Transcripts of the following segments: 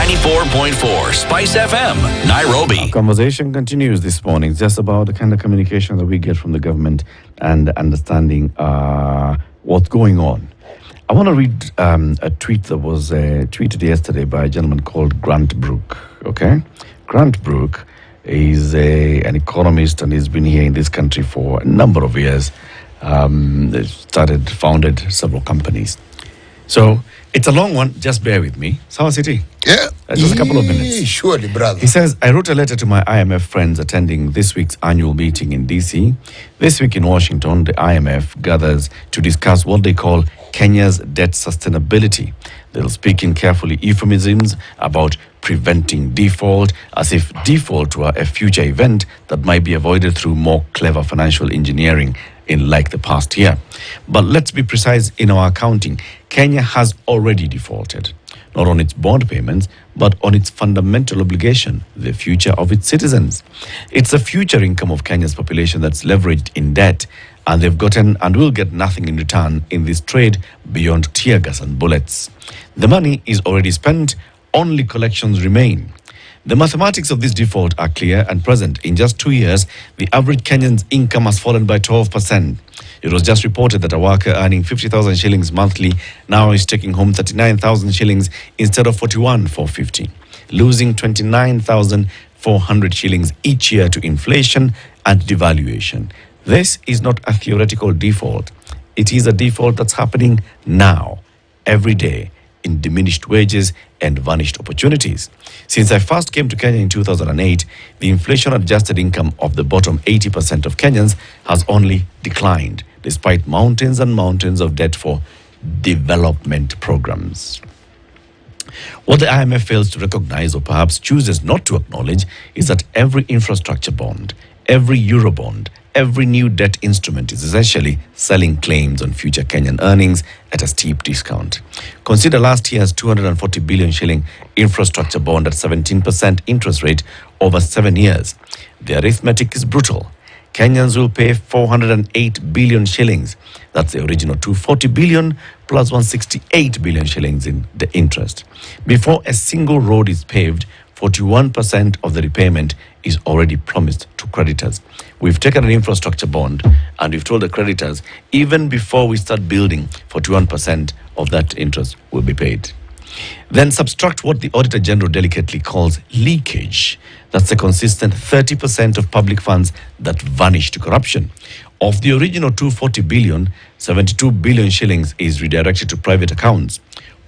94.4 Spice FM, Nairobi. Our conversation continues this morning. It's just about the kind of communication that we get from the government and understanding what's going on. I want to read a tweet that was tweeted yesterday by a gentleman called Grant Brooke. Okay? Grant Brooke is an economist and he's been here in this country for a number of years. Founded several companies. So it's a long one. Just bear with me. Sawa City. Yeah. Just a couple of minutes. Surely, brother. He says, I wrote a letter to my IMF friends attending this week's annual meeting in DC. This week in Washington, the IMF gathers to discuss what they call Kenya's debt sustainability. They'll speak in carefully euphemisms about preventing default, as if default were a future event that might be avoided through more clever financial engineering in like the past year. But let's be precise in our accounting. Kenya has already defaulted, not on its bond payments, but on its fundamental obligation, the future of its citizens. It's the future income of Kenya's population that's leveraged in debt, and they've gotten and will get nothing in return in this trade beyond tear gas and bullets. The money is already spent, only collections remain. The mathematics of this default are clear and present. In just 2 years, the average Kenyan's income has fallen by 12%. It was just reported that a worker earning 50,000 shillings monthly now is taking home 39,000 shillings instead of 41,450, losing 29,400 shillings each year to inflation and devaluation. This is not a theoretical default. It is a default that's happening now, every day, in diminished wages and vanished opportunities. Since I first came to Kenya in 2008, the inflation-adjusted income of the bottom 80% of Kenyans has only declined, despite mountains and mountains of debt for development programs. What the IMF fails to recognize, or perhaps chooses not to acknowledge, is that every infrastructure bond, every Eurobond, every new debt instrument is essentially selling claims on future Kenyan earnings at a steep discount. Consider last year's 240 billion shilling infrastructure bond at 17% interest rate over 7 years. The arithmetic is brutal. Kenyans will pay 408 billion shillings. That's the original 240 billion plus 168 billion shillings in the interest. Before a single road is paved, 41% of the repayment is already promised to creditors. We've taken an infrastructure bond and we've told the creditors, even before we start building, 41% of that interest will be paid. Then subtract what the Auditor General delicately calls leakage. That's the consistent 30% of public funds that vanish to corruption. Of the original 240 billion, 72 billion shillings is redirected to private accounts.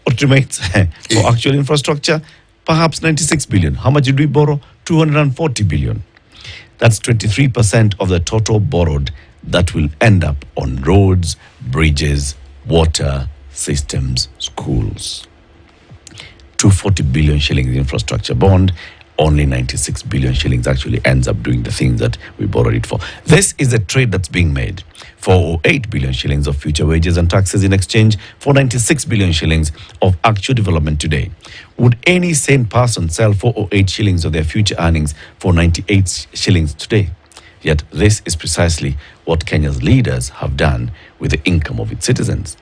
What remains for actual infrastructure? Perhaps 96 billion. How much did we borrow? 240 billion. That's 23% of the total borrowed that will end up on roads, bridges, water, systems, schools. 240 billion shillings infrastructure bond, only 96 billion shillings actually ends up doing the things that we borrowed it for. This is a trade that's being made. 408 billion shillings of future wages and taxes in exchange for 96 billion shillings of actual development today. Would any sane person sell 408 shillings of their future earnings for 98 shillings today? Yet this is precisely what Kenya's leaders have done with the income of its citizens.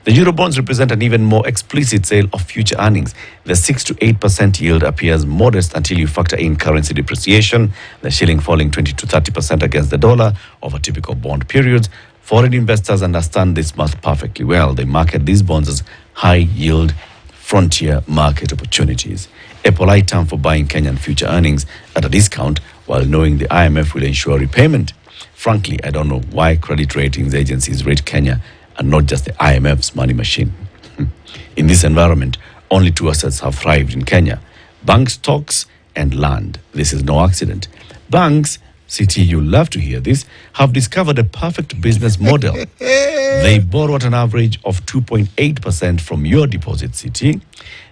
The Eurobonds represent an even more explicit sale of future earnings. The 6 to 8% yield appears modest until you factor in currency depreciation, the shilling falling 20 to 30% against the dollar over typical bond periods. Foreign investors understand this math perfectly well. They market these bonds as high-yield frontier market opportunities, a polite term for buying Kenyan future earnings at a discount while knowing the IMF will ensure repayment. Frankly, I don't know why credit ratings agencies rate Kenya and not just the IMF's money machine. In this environment, only two assets have thrived in Kenya: bank stocks and land. This is no accident. Banks, City, you'll love to hear this, have discovered a perfect business model. They borrow at an average of 2.8% from your deposit, City.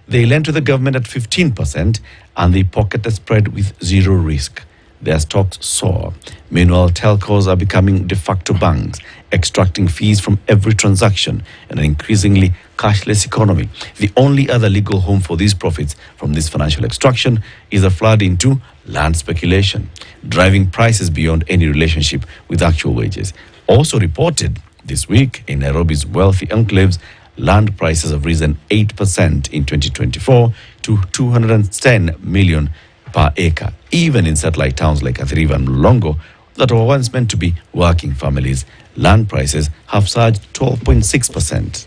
They lend to the government at 15% and they pocket the spread with zero risk. Their stocks soar. Meanwhile, telcos are becoming de facto banks, extracting fees from every transaction in an increasingly cashless economy. The only other legal home for these profits from this financial extraction is a flood into land speculation, driving prices beyond any relationship with actual wages. Also reported this week in Nairobi's wealthy enclaves, Land prices have risen 8% in 2024 to 210 million per acre. Even in satellite towns like Athiriva and Mlolongo that were once meant to be working families, land prices have surged 12.6%.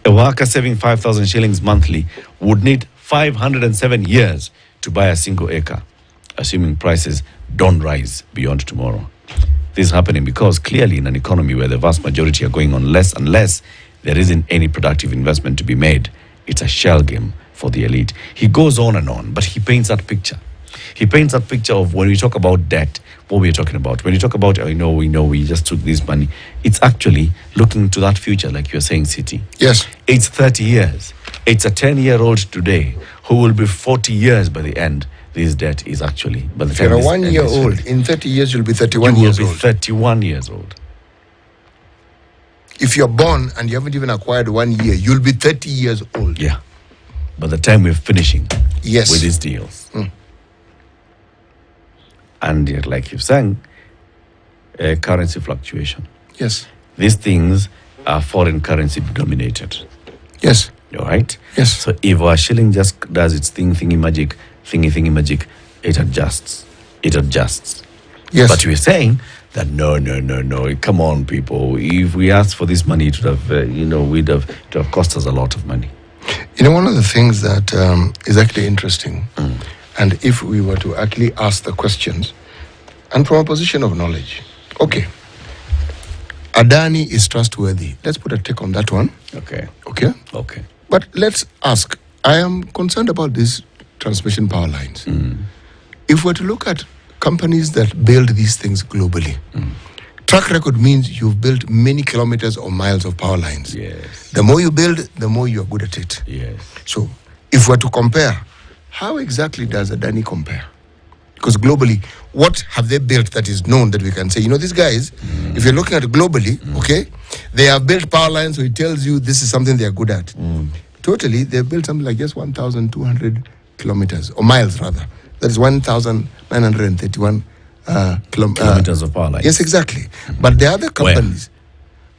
A worker saving 5,000 shillings monthly would need 507 years to buy a single acre, assuming prices don't rise beyond tomorrow. This is happening because clearly in an economy where the vast majority are going on less and less, there isn't any productive investment to be made. It's a shell game for the elite. He goes on, but he paints that picture. He paints that picture of when we talk about debt, what we're talking about. When you talk about, we know, we just took this money. It's actually looking to that future, like you're saying, City. Yes. It's 30 years. It's a 10-year-old today who will be 40 years by the end. This debt is actually, by the If time you're a this 1 year is old, finished, in 30 years you'll be 31 you years will be old. 31 years old. If you're born and you haven't even acquired 1 year, you'll be 30 years old. Yeah. By the time we're finishing Yes. with these deals. And yet, like you've saying, currency fluctuation. Yes. These things are foreign currency dominated. Yes. All right? Yes. So if our shilling just does its thingy magic, it adjusts. It adjusts. Yes. But we're saying that no. Come on, people. If we asked for this money, it would have, it would have cost us a lot of money. You know, one of the things that is actually interesting, and if we were to actually ask the questions, and from a position of knowledge, okay, Adani is trustworthy. Let's put a tick on that one. Okay. Okay? Okay. But let's ask, I am concerned about these transmission power lines. If we're to look at companies that build these things globally, track record means you've built many kilometers or miles of power lines. Yes. The more you build, the more you're good at it. Yes. So, if we're to compare, how exactly does Adani compare? Because globally, what have they built that is known that we can say, these guys, if you're looking at it globally, okay, they have built power lines, so it tells you this is something they're good at. Totally, they've built something like just 1,200 kilometers, or miles rather. That is 1,931 kilometers of power lines. Yes, exactly. But the other companies,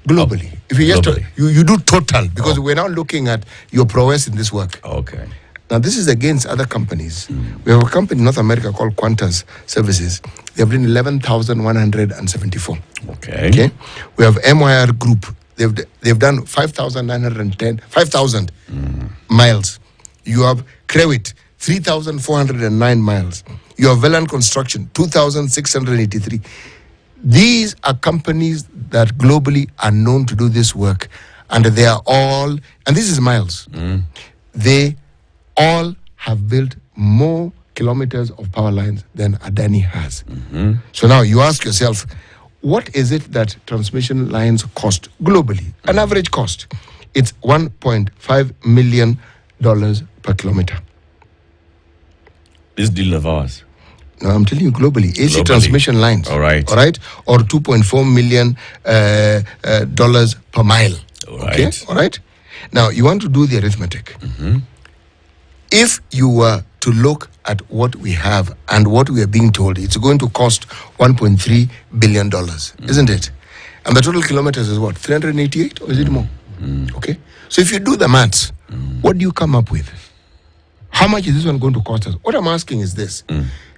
globally, if you just globally. you do total, because we're now looking at your prowess in this work. Okay. Now, this is against other companies. We have a company in North America called Qantas Services. They have done 11,174. Okay. We have MYR Group. They've done 5,000 miles. You have Crewit, 3,409 miles. You have Velan Construction, 2,683. These are companies that globally are known to do this work. And they are all, and this is miles, they all have built more kilometers of power lines than Adani has. So now you ask yourself, what is it that transmission lines cost globally? An average cost. It's $1.5 million per kilometer. This deal of ours. No, I'm telling you globally. AC transmission lines. All right. All right. Or $2.4 million dollars per mile. All right. Okay. All right. Now, you want to do the arithmetic. If you were to look at what we have and what we are being told, it's going to cost $1.3 billion, isn't it? And the total kilometers is what? 388 or is it more? Okay. So if you do the maths, what do you come up with? How much is this one going to cost us? What I'm asking is this.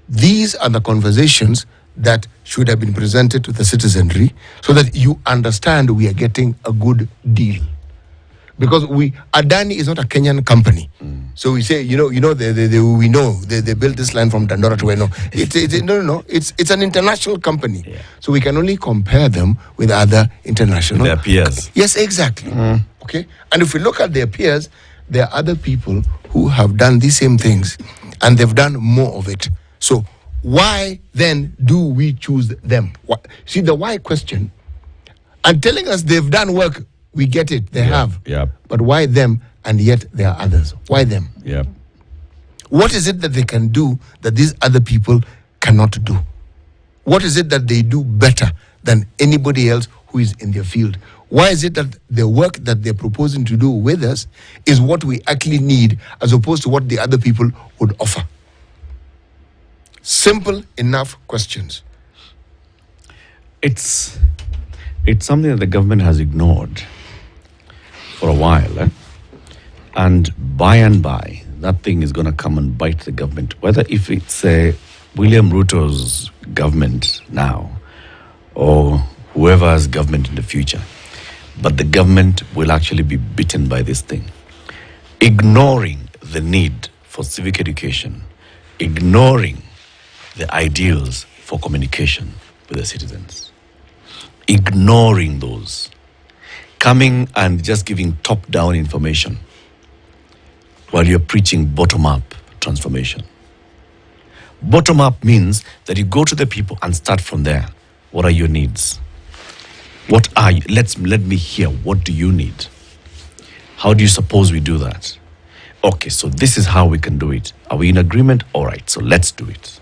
These are the conversations that should have been presented to the citizenry so that you understand we are getting a good deal. Because Adani is not a Kenyan company. So we say, we know they built this line from Dandora to Eno. It's an international company. Yeah. So we can only compare them with other international. Their peers. Yes, exactly. Okay. And if we look at their peers, there are other people who have done these same things and they've done more of it. So why then do we choose them? See the why question. And telling us they've done work, we get it. They have. Yep. But why them and yet there are others? Why them? Yep. What is it that they can do that these other people cannot do? What is it that they do better than anybody else who is in their field? Why is it that the work that they're proposing to do with us is what we actually need as opposed to what the other people would offer? Simple enough questions. It's something that the government has ignored for a while. And by, that thing is going to come and bite the government. Whether if it's William Ruto's government now or whoever's government in the future, but the government will actually be bitten by this thing. Ignoring the need for civic education, ignoring the ideals for communication with the citizens, ignoring those, coming and just giving top-down information while you're preaching bottom-up transformation. Bottom-up means that you go to the people and start from there. What are your needs? What are you? Let me hear. What do you need? How do you suppose we do that? Okay, so this is how we can do it. Are we in agreement? All right, so let's do it.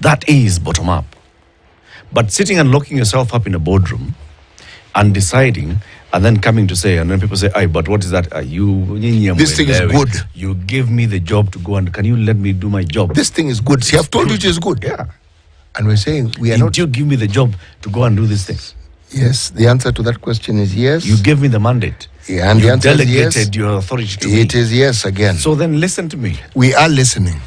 That is bottom up. But sitting and locking yourself up in a boardroom and deciding and then coming to say, and then people say, "Aye, but what is that? This thing is good. You give me the job to go and can you let me do my job? This thing is good. See, I've told you it is good. Yeah. And we're saying we are Did not. you give me the job to go and do these things? Yes, the answer to that question is yes. You gave me the mandate. Yeah, and you the answer is delegated yes. your authority to me. It is yes again. So then listen to me. We are listening.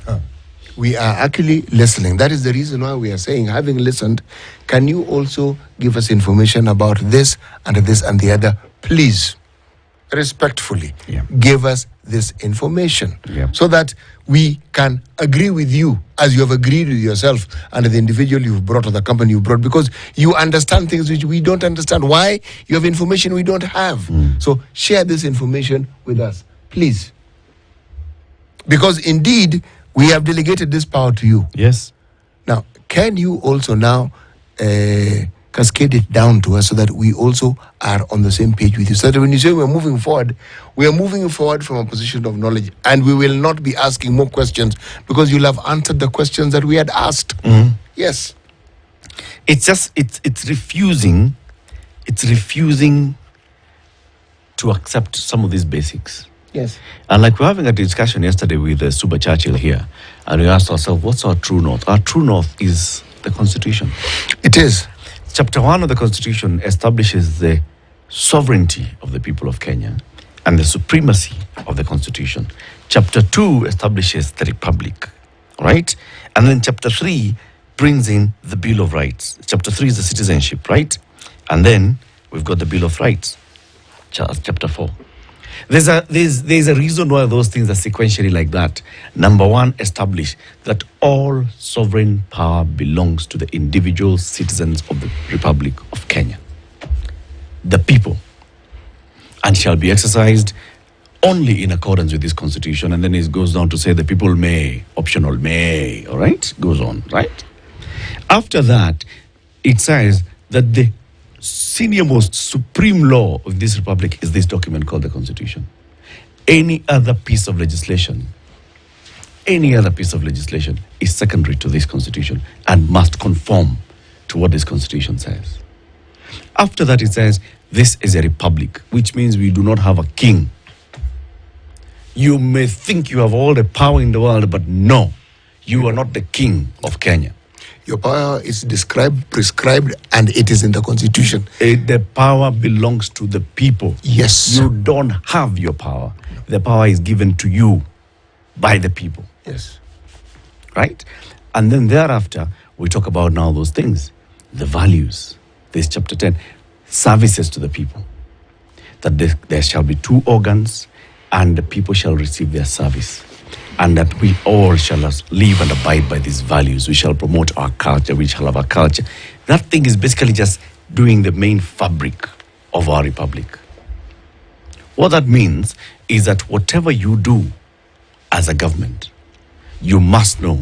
We are actually listening. That is the reason why we are saying, having listened, can you also give us information about this and the other? Please, respectfully, give us this information so that we can agree with you as you have agreed with yourself and the individual you've brought or the company you brought, because you understand things which we don't understand. Why? You have information we don't have. So share this information with us, please. Because indeed, we have delegated this power to you. Yes. Now, can you also now cascade it down to us so that we also are on the same page with you? So that when you say we're moving forward, we are moving forward from a position of knowledge, and we will not be asking more questions because you'll have answered the questions that we had asked. Yes. It's just, it's refusing to accept some of these basics. Yes. And like we're having a discussion yesterday with Suba Churchill here, and we asked ourselves, what's our true north? Our true north is the Constitution. It is. Chapter 1 of the Constitution establishes the sovereignty of the people of Kenya and the supremacy of the Constitution. Chapter 2 establishes the Republic, right? And then Chapter 3 brings in the Bill of Rights. Chapter 3 is the citizenship, right? And then we've got the Bill of Rights, Chapter 4. There's a reason why those things are sequentially like that. Number one, establish that all sovereign power belongs to the individual citizens of the Republic of Kenya, the people, and shall be exercised only in accordance with this constitution. And then it goes down to say the people may, optional may, all right? Goes on, right? After that, it says that the senior most supreme law of this republic is this document called the Constitution. Any other piece of legislation is secondary to this Constitution and must conform to what this Constitution says. After that, it says this is a republic, which means we do not have a king. You may think you have all the power in the world, but no, you are not the king of Kenya. Your power is described, prescribed, and it is in the Constitution. The power belongs to the people. Yes. You don't have your power. The power is given to you by the people. Yes. Right? And then thereafter, we talk about now those things. The values. This chapter 10. Services to the people. That there shall be 2 organs and the people shall receive their service. And that we all shall live and abide by these values. We shall promote our culture. We shall have our culture. That thing is basically just doing the main fabric of our republic. What that means is that whatever you do as a government, you must know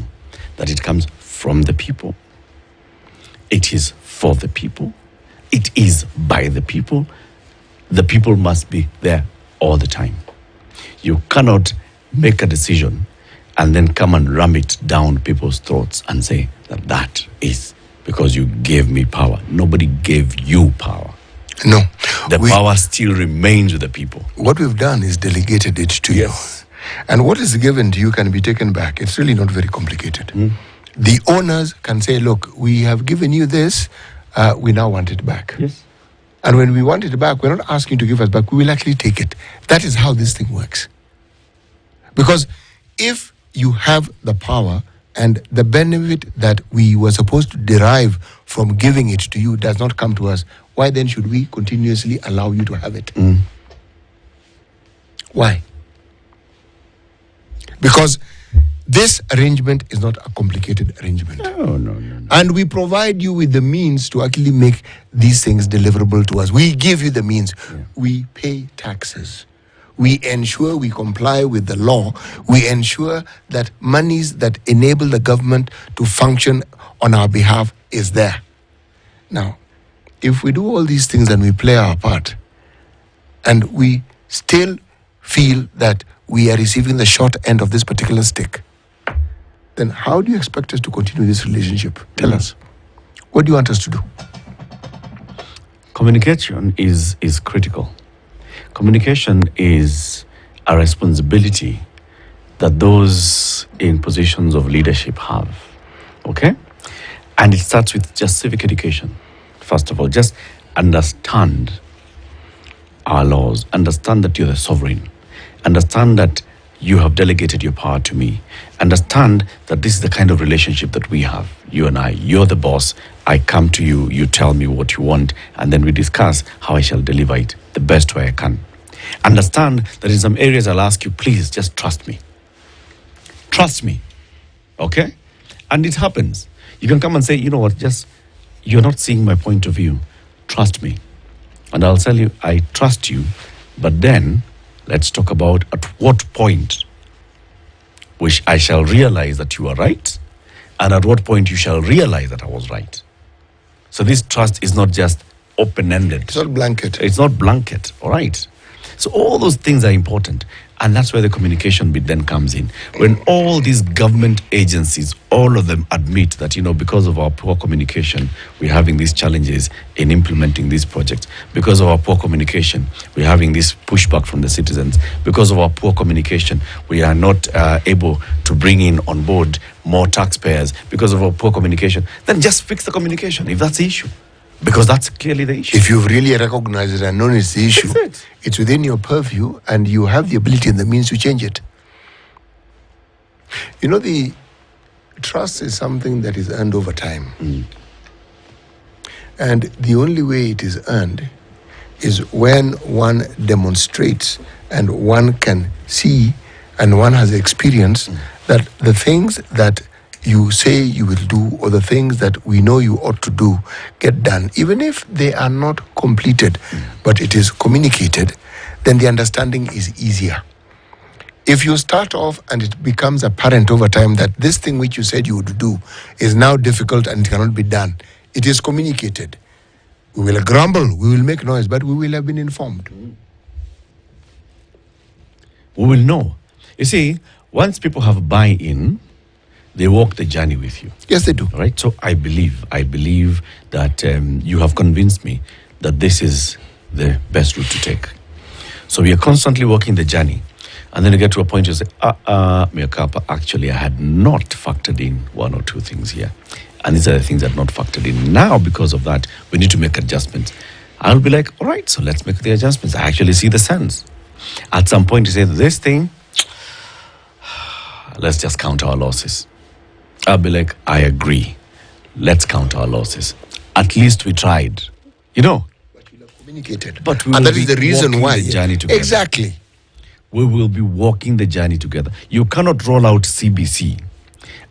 that it comes from the people. It is for the people. It is by the people. The people must be there all the time. You cannot make a decision and then come and ram it down people's throats and say that is because you gave me power. Nobody gave you power. No. The power still remains with the people. What we've done is delegated it to you. And what is given to you can be taken back. It's really not very complicated. The owners can say, look, we have given you this, we now want it back. Yes. And when we want it back, we're not asking to give us back. We will actually take it. That is how this thing works. Because if you have the power and the benefit that we were supposed to derive from giving it to you does not come to us, why then should we continuously allow you to have it? Why? Because this arrangement is not a complicated arrangement. No. And we provide you with the means to actually make these things deliverable to us. We give you the means. Yeah. We pay taxes. We ensure we comply with the law. We ensure that monies that enable the government to function on our behalf is there. Now, if we do all these things and we play our part, and we still feel that we are receiving the short end of this particular stick, then how do you expect us to continue this relationship? Tell us. What do you want us to do? Communication is critical. Communication is a responsibility that those in positions of leadership have. Okay? And it starts with just civic education. First of all, just understand our laws. Understand that you're the sovereign. Understand that you have delegated your power to me. Understand that this is the kind of relationship that we have, you and I. You're the boss. I come to you, you tell me what you want, and then we discuss how I shall deliver it the best way I can. Understand that in some areas I'll ask you, please just trust me. Trust me. Okay? And it happens. You can come and say, you know what, just, you're not seeing my point of view. Trust me. And I'll tell you, I trust you, but then let's talk about at what point which I shall realize that you are right, and at what point you shall realize that I was right. So this trust is not just open-ended. It's not blanket. It's not blanket, all right? So all those things are important, and that's where the communication bit then comes in. When all these government agencies, all of them admit that, you know, because of our poor communication, we're having these challenges in implementing these projects. Because of our poor communication, we're having this pushback from the citizens. Because of our poor communication, we are not able to bring in on board more taxpayers. Because of our poor communication, then just fix the communication if that's the issue. Because that's clearly the issue. If you've really recognized it and known it's the issue, it's within your purview and you have the ability and the means to change it. You know, the trust is something that is earned over time. And the only way it is earned is when one demonstrates and one can see and one has experience that the things that you say you will do, or the things that we know you ought to do, get done. Even if they are not completed, but it is communicated, then the understanding is easier. If you start off and it becomes apparent over time that this thing which you said you would do is now difficult and it cannot be done, it is communicated. We will grumble, we will make noise, but we will have been informed. We will know. You see, once people have buy-in, they walk the journey with you. Yes, they do. Right? So I believe that you have convinced me that this is the best route to take. So we are constantly walking the journey. And then you get to a point you say, Miakapa, actually I had not factored in one or two things here. And these are the things that are not factored in. Now, because of that, we need to make adjustments. I'll be like, all right, so let's make the adjustments. I actually see the sense. At some point you say, this thing, let's just count our losses. I'll be like, I agree. Let's count our losses. At least we tried. You know? But we have communicated. But we and will that is be the reason why. The journey together. Exactly. We will be walking the journey together. You cannot roll out CBC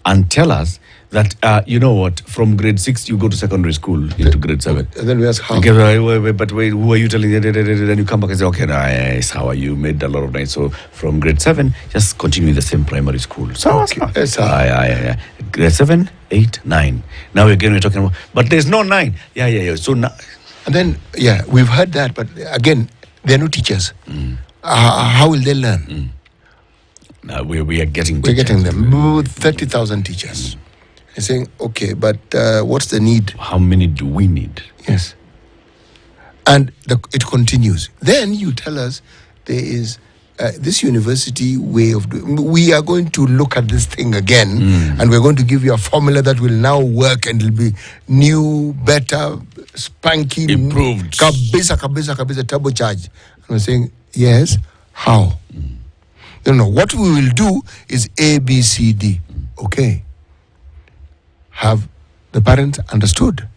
and tell us that, you know what, from grade 6 you go to secondary school into grade 7. And then we ask how. Okay, but wait, who are you telling? Then you come back and say, okay, nice, how are you? Made a lot of nice. So from grade 7, just continue the same primary school. So okay. Yes, yeah. Grade 7, 8, 9. Now again we're talking about, but there's no 9. Yeah. So now. And then, we've heard that, but again, they're no teachers. How will they learn? We are getting teachers. We're getting them. 30,000 Mm. teachers. And saying, okay, but what's the need? How many do we need? Yes. And it continues. Then you tell us there is this university way of doing. We are going to look at this thing again, and we're going to give you a formula that will now work and it'll be new, better. spanky, Improved. kabisa, turbocharged. And we're saying, yes, how? No, what we will do is A, B, C, D. Okay. Have the parents understood?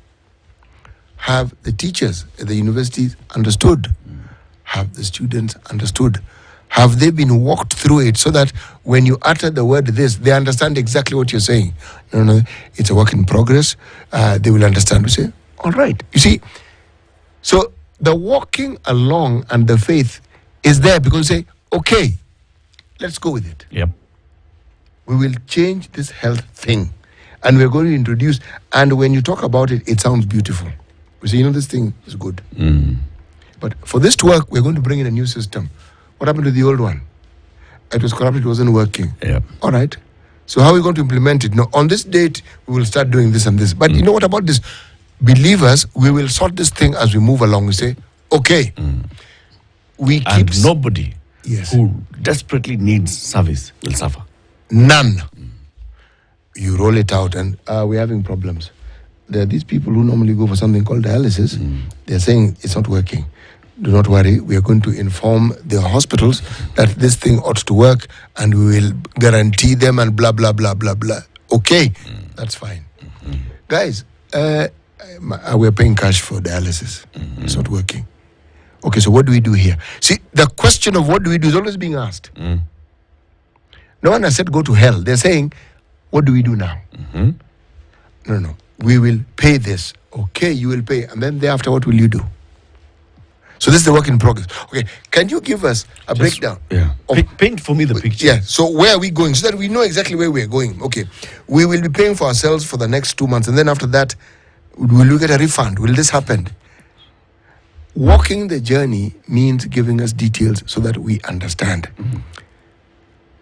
Have the teachers at the universities understood? Have the students understood? Have they been walked through it so that when you utter the word this, they understand exactly what you're saying? No, it's a work in progress. They will understand. We say, all right. You see, so the walking along and the faith is there because we say, okay, let's go with it. Yep. We will change this health thing. And we're going to introduce, and when you talk about it, it sounds beautiful. We say, this thing is good. But for this to work, we're going to bring in a new system. What happened to the old one? It was corrupted, it wasn't working. Yep. All right. So how are we going to implement it? No, on this date, we will start doing this and this. But you know what about this? Believers, we will sort this thing as we move along. We say, okay. We keep... And nobody Yes. who desperately needs service will suffer. None. You roll it out and we're having problems. There are these people who normally go for something called dialysis. They're saying it's not working. Do not worry. We are going to inform the hospitals that this thing ought to work and we will guarantee them and blah, blah, blah, blah, blah. Okay, that's fine. Guys, we're paying cash for dialysis. It's not working. Okay, so what do we do here? See, the question of what do we do is always being asked. No one has said go to hell. They're saying, what do we do now? No. We will pay this. Okay, you will pay. And then thereafter, what will you do? So this is the work in progress. Okay, can you give us a breakdown? Yeah. Paint for me the picture. Yeah, so where are we going? So that we know exactly where we're going. Okay, we will be paying for ourselves for the next 2 months. And then after that, will we get a refund? Will this happen? Walking the journey means giving us details so that we understand.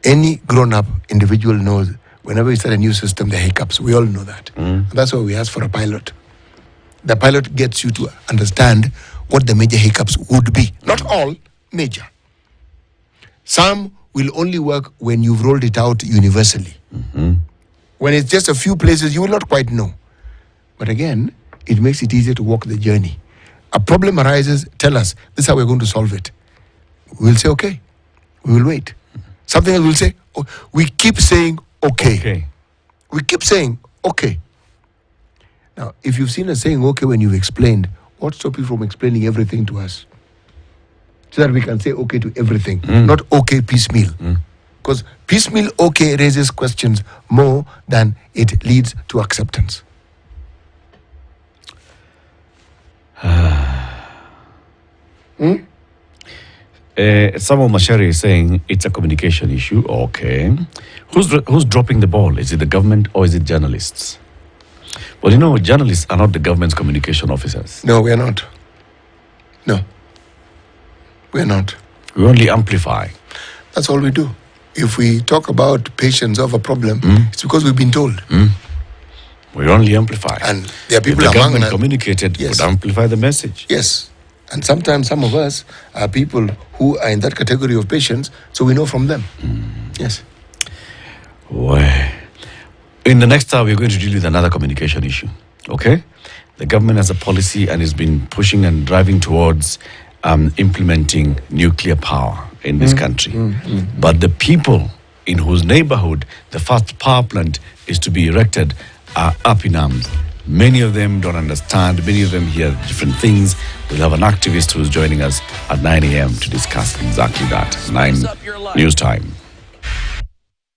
Any grown-up individual knows whenever we start a new system, there are hiccups. We all know that. That's why we ask for a pilot. The pilot gets you to understand what the major hiccups would be. Not all, major. Some will only work when you've rolled it out universally. When it's just a few places, you will not quite know. But again, it makes it easier to walk the journey. A problem arises, tell us, this is how we're going to solve it. We'll say, okay. We will wait. Something else we'll say, oh, we keep saying, okay. We keep saying, okay. Now, if you've seen us saying, okay, when you've explained, what stops you from explaining everything to us? So that we can say okay to everything, not okay piecemeal. Because piecemeal okay raises questions more than it leads to acceptance. Samuel Mashari is saying it's a communication issue. Okay. Who's dropping the ball? Is it the government or is it journalists? Well, journalists are not the government's communication officers. No, we are not. No. We are not. We only amplify. That's all we do. If we talk about patients of a problem, it's because we've been told. We only amplify. And there are people if the among government us. communicated, Yes. would amplify the message. Yes. And sometimes some of us are people who are in that category of patients, so we know from them. Yes. Well, in the next hour, we're going to deal with another communication issue. Okay? The government has a policy and has been pushing and driving towards implementing nuclear power in this country. But the people in whose neighborhood the first power plant is to be erected are up in arms. Many of them don't understand. Many of them hear different things. We'll have an activist who's joining us at 9 a.m. to discuss exactly that. 9 news time.